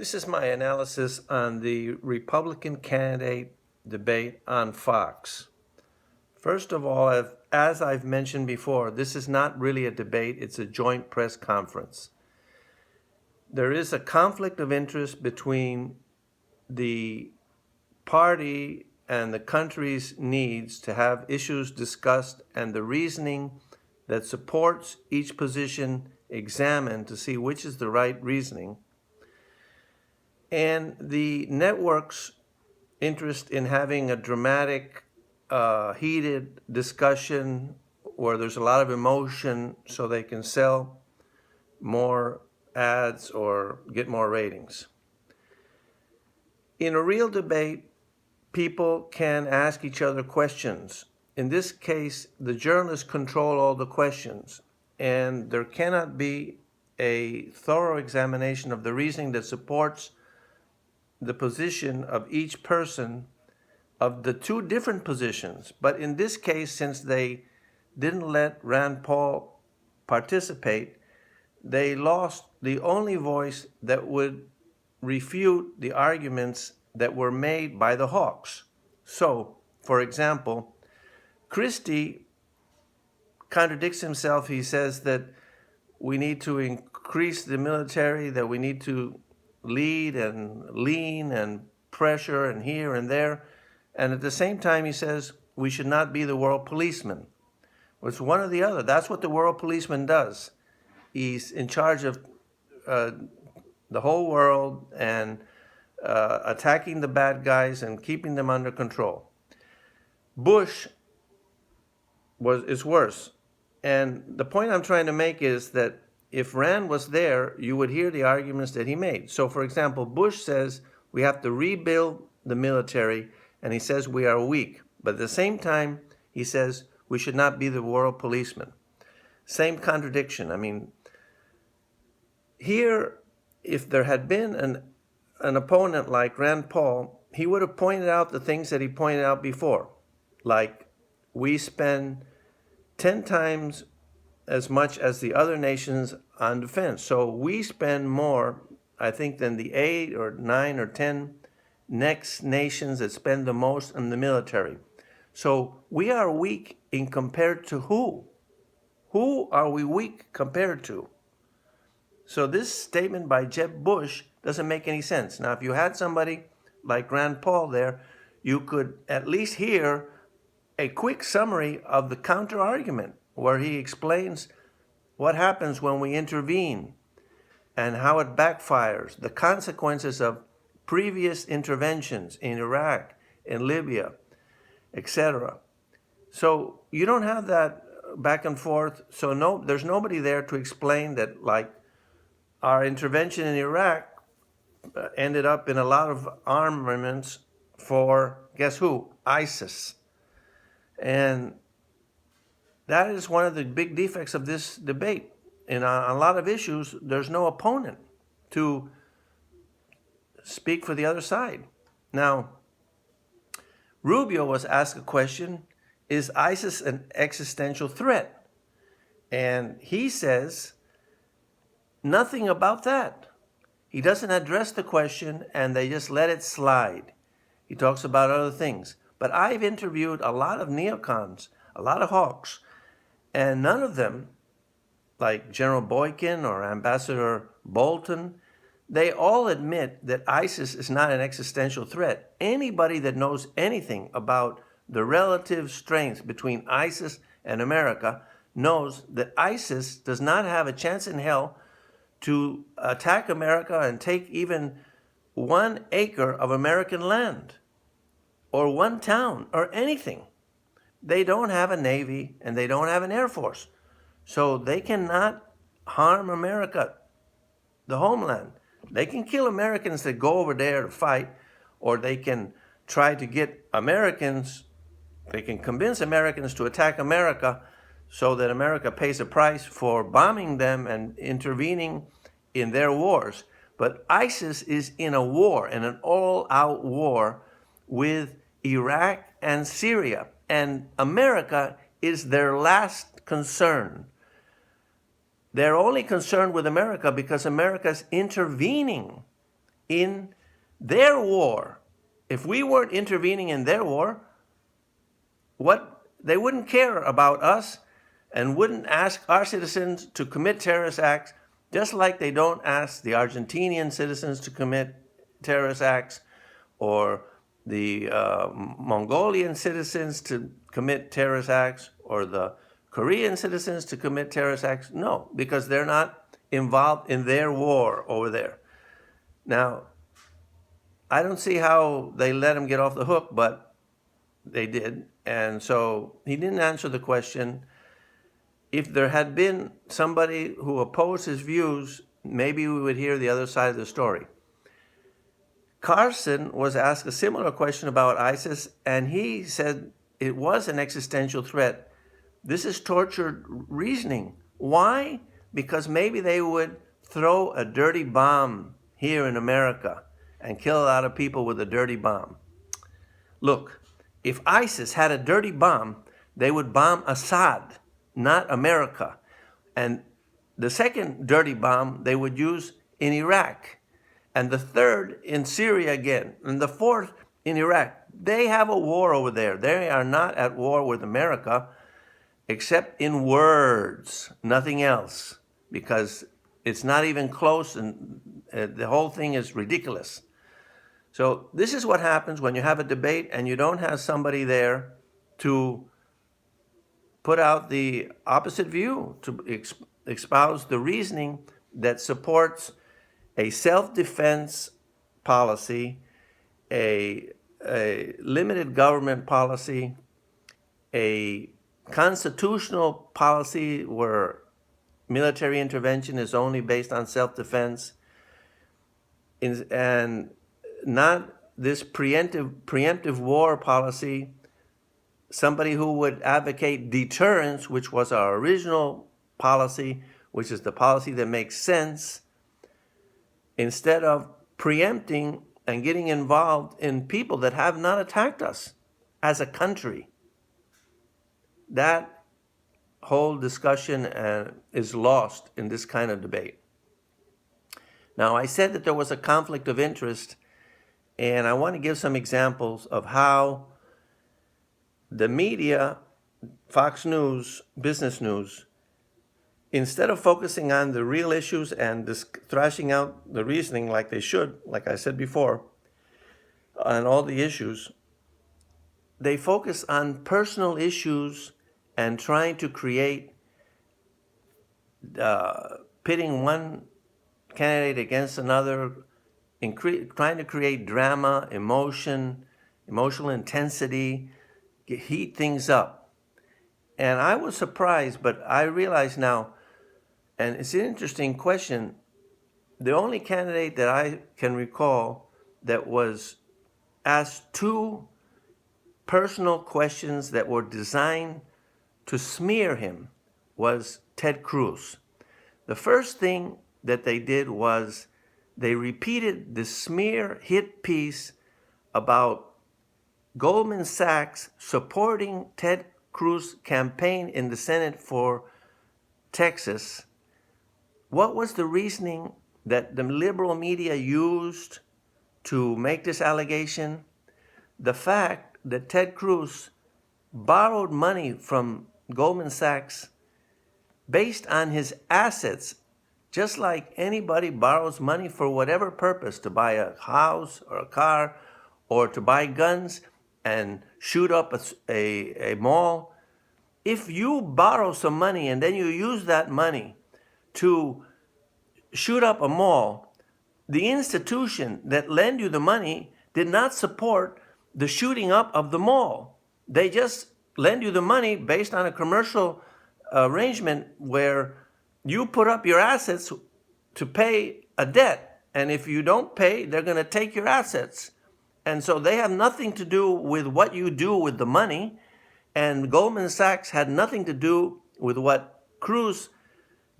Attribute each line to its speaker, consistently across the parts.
Speaker 1: This is my analysis on the Republican candidate debate on Fox. First of all, as I've mentioned before, this is not really a debate, it's a joint press conference. There is a conflict of interest between the party and the country's needs to have issues discussed and the reasoning that supports each position examined to see which is the right reasoning, and the network's interest in having a dramatic, heated discussion where there's a lot of emotion so they can sell more ads or get more ratings. In a real debate, people can ask each other questions. In this case, the journalists control all the questions, and there cannot be a thorough examination of the reasoning that supports the position of each person of the two different positions. But in this case, since they didn't let Rand Paul participate, they lost the only voice that would refute the arguments that were made by the hawks. So, for example, Christie contradicts himself. He says that we need to increase the military, that we need to lead and lean and pressure and here and there. And at the same time, he says we should not be the world policeman. Well, it's one or the other. That's what the world policeman does. He's in charge of the whole world and attacking the bad guys and keeping them under control. Bush is worse. And the point I'm trying to make is that if Rand was there, you would hear the arguments that he made. So, for example, Bush says we have to rebuild the military, and he says we are weak. But at the same time, he says we should not be the world policeman. Same contradiction. I mean, here, if there had been an opponent like Rand Paul, he would have pointed out the things that he pointed out before. Like, we spend 10 times as much as the other nations on defense. So we spend more, I think, than the 8 or 9 or 10 next nations that spend the most on the military. So we are weak in compared to who? Who are we weak compared to? So this statement by Jeb Bush doesn't make any sense. Now, if you had somebody like Rand Paul there, you could at least hear a quick summary of the counter argument where he explains what happens when we intervene and how it backfires, the consequences of previous interventions in Iraq, in Libya, etc. So you don't have that back and forth. So there's nobody there to explain that, like, our intervention in Iraq ended up in a lot of armaments for, guess who? ISIS. And that is one of the big defects of this debate. And on a lot of issues, there's no opponent to speak for the other side. Now, Rubio was asked a question, is ISIS an existential threat? And he says nothing about that. He doesn't address the question, and they just let it slide. He talks about other things. But I've interviewed a lot of neocons, a lot of hawks, and none of them, like General Boykin or Ambassador Bolton, they all admit that ISIS is not an existential threat. Anybody that knows anything about the relative strength between ISIS and America knows that ISIS does not have a chance in hell to attack America and take even 1 acre of American land or 1 town or anything. They don't have a navy and they don't have an air force. So they cannot harm America, the homeland. They can kill Americans that go over there to fight, or they can try to get Americans, they can convince Americans to attack America so that America pays a price for bombing them and intervening in their wars. But ISIS is in a war, in an all-out war with Iraq and Syria. And America is their last concern. They're only concerned with America because America's intervening in their war. If we weren't intervening in their war, they wouldn't care about us and wouldn't ask our citizens to commit terrorist acts, just like they don't ask the Argentinian citizens to commit terrorist acts or the Mongolian citizens to commit terrorist acts or the Korean citizens to commit terrorist acts. No, because they're not involved in their war over there. Now, I don't see how they let him get off the hook, but they did. And so he didn't answer the question. If there had been somebody who opposed his views, maybe we would hear the other side of the story. Carson was asked a similar question about ISIS, and he said it was an existential threat. This is tortured reasoning. Why? Because maybe they would throw a dirty bomb here in America and kill a lot of people with a dirty bomb. Look, if ISIS had a dirty bomb, they would bomb Assad, not America. And the second dirty bomb they would use in Iraq. And the third in Syria again. And the fourth in Iraq. They have a war over there. They are not at war with America, except in words, nothing else. Because it's not even close and the whole thing is ridiculous. So this is what happens when you have a debate and you don't have somebody there to put out the opposite view, to espouse the reasoning that supports a self-defense policy, a limited government policy, a constitutional policy where military intervention is only based on self-defense, and not this preemptive war policy, somebody who would advocate deterrence, which was our original policy, which is the policy that makes sense, instead of preempting and getting involved in people that have not attacked us as a country. That whole discussion is lost in this kind of debate. Now, I said that there was a conflict of interest, and I want to give some examples of how the media, Fox News, Business News, instead of focusing on the real issues and thrashing out the reasoning like they should, like I said before, on all the issues, they focus on personal issues and trying to create, pitting one candidate against another, trying to create drama, emotional intensity, heat things up. And I was surprised, but I realize now, and it's an interesting question, the only candidate that I can recall that was asked two personal questions that were designed to smear him was Ted Cruz. The first thing that they did was they repeated the smear hit piece about Goldman Sachs supporting Ted Cruz's campaign in the Senate for Texas. What was the reasoning that the liberal media used to make this allegation? The fact that Ted Cruz borrowed money from Goldman Sachs based on his assets, just like anybody borrows money for whatever purpose, to buy a house or a car or to buy guns and shoot up a mall. If you borrow some money and then you use that money to shoot up a mall, the institution that lent you the money did not support the shooting up of the mall. They just lend you the money based on a commercial arrangement where you put up your assets to pay a debt. And if you don't pay, they're going to take your assets. And so they have nothing to do with what you do with the money. And Goldman Sachs had nothing to do with what Cruz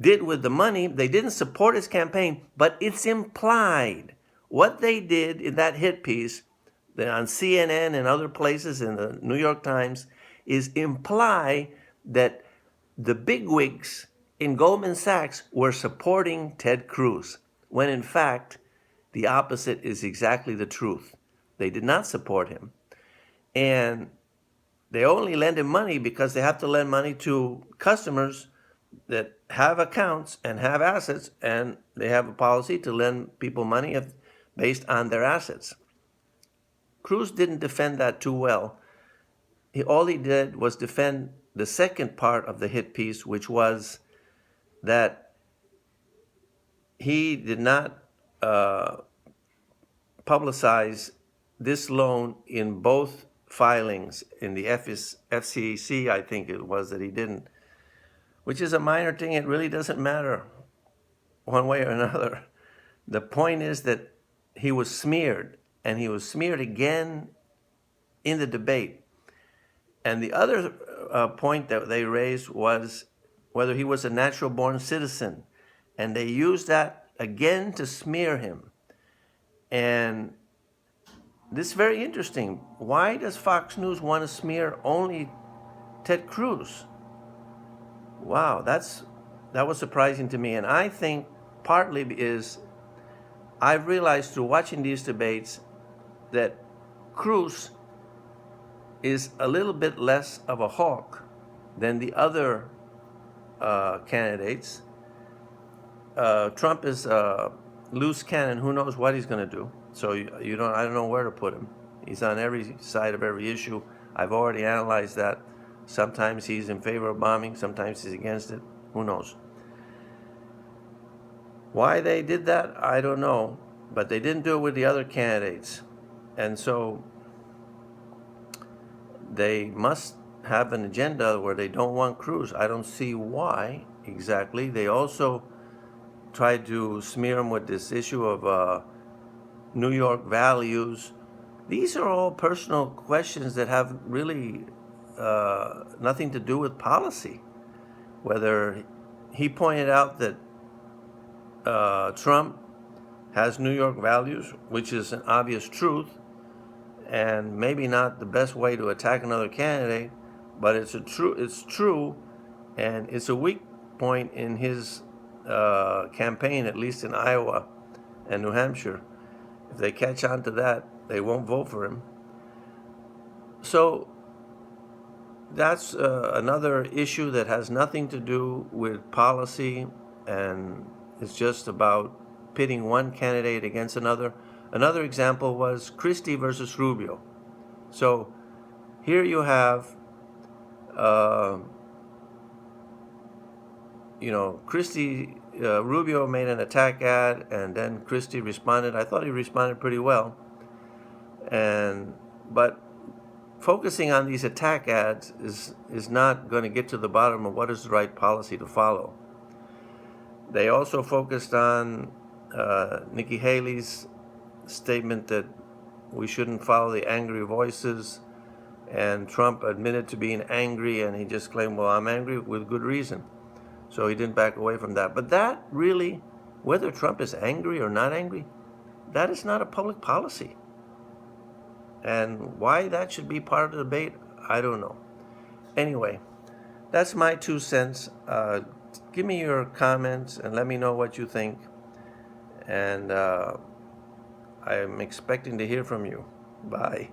Speaker 1: did with the money. They didn't support his campaign, but it's implied. What they did in that hit piece on CNN and other places in the New York Times is imply that the bigwigs in Goldman Sachs were supporting Ted Cruz, when in fact the opposite is exactly the truth. They did not support him. And they only lend him money because they have to lend money to customers that have accounts and have assets, and they have a policy to lend people money based on their assets. Cruz didn't defend that too well. All he did was defend the second part of the hit piece, which was that he did not publicize this loan in both filings in the FCC, I think it was that he didn't, which is a minor thing. It really doesn't matter one way or another. The point is that he was smeared, and he was smeared again in the debate. And the other point that they raised was whether he was a natural-born citizen. And they used that again to smear him. And this is very interesting. Why does Fox News want to smear only Ted Cruz? Wow, that was surprising to me. And I think partly is I've realized through watching these debates that Cruz is a little bit less of a hawk than the other candidates. Trump is a loose cannon. Who knows what he's going to do? So I don't know where to put him. He's on every side of every issue. I've already analyzed that. Sometimes he's in favor of bombing. Sometimes he's against it. Who knows? Why they did that, I don't know. But they didn't do it with the other candidates. And so they must have an agenda where they don't want Cruz. I don't see why exactly. They also tried to smear him with this issue of New York values. These are all personal questions that have really nothing to do with policy. Whether he pointed out that Trump has New York values, which is an obvious truth, and maybe not the best way to attack another candidate, but it's true, and it's a weak point in his campaign, at least in Iowa and New Hampshire. If they catch on to that, they won't vote for him. So that's another issue that has nothing to do with policy, and it's just about pitting one candidate against another. Another example was Christie versus Rubio. So here you have, Rubio made an attack ad, and then Christie responded. I thought he responded pretty well. But focusing on these attack ads is not going to get to the bottom of what is the right policy to follow. They also focused on Nikki Haley's statement that we shouldn't follow the angry voices, and Trump admitted to being angry, and he just claimed, well, I'm angry with good reason. So he didn't back away from that. But that really, whether Trump is angry or not angry, that is not a public policy. And why that should be part of the debate, I don't know. Anyway, that's my 2 cents. Give me your comments and let me know what you think. And I'm expecting to hear from you. Bye.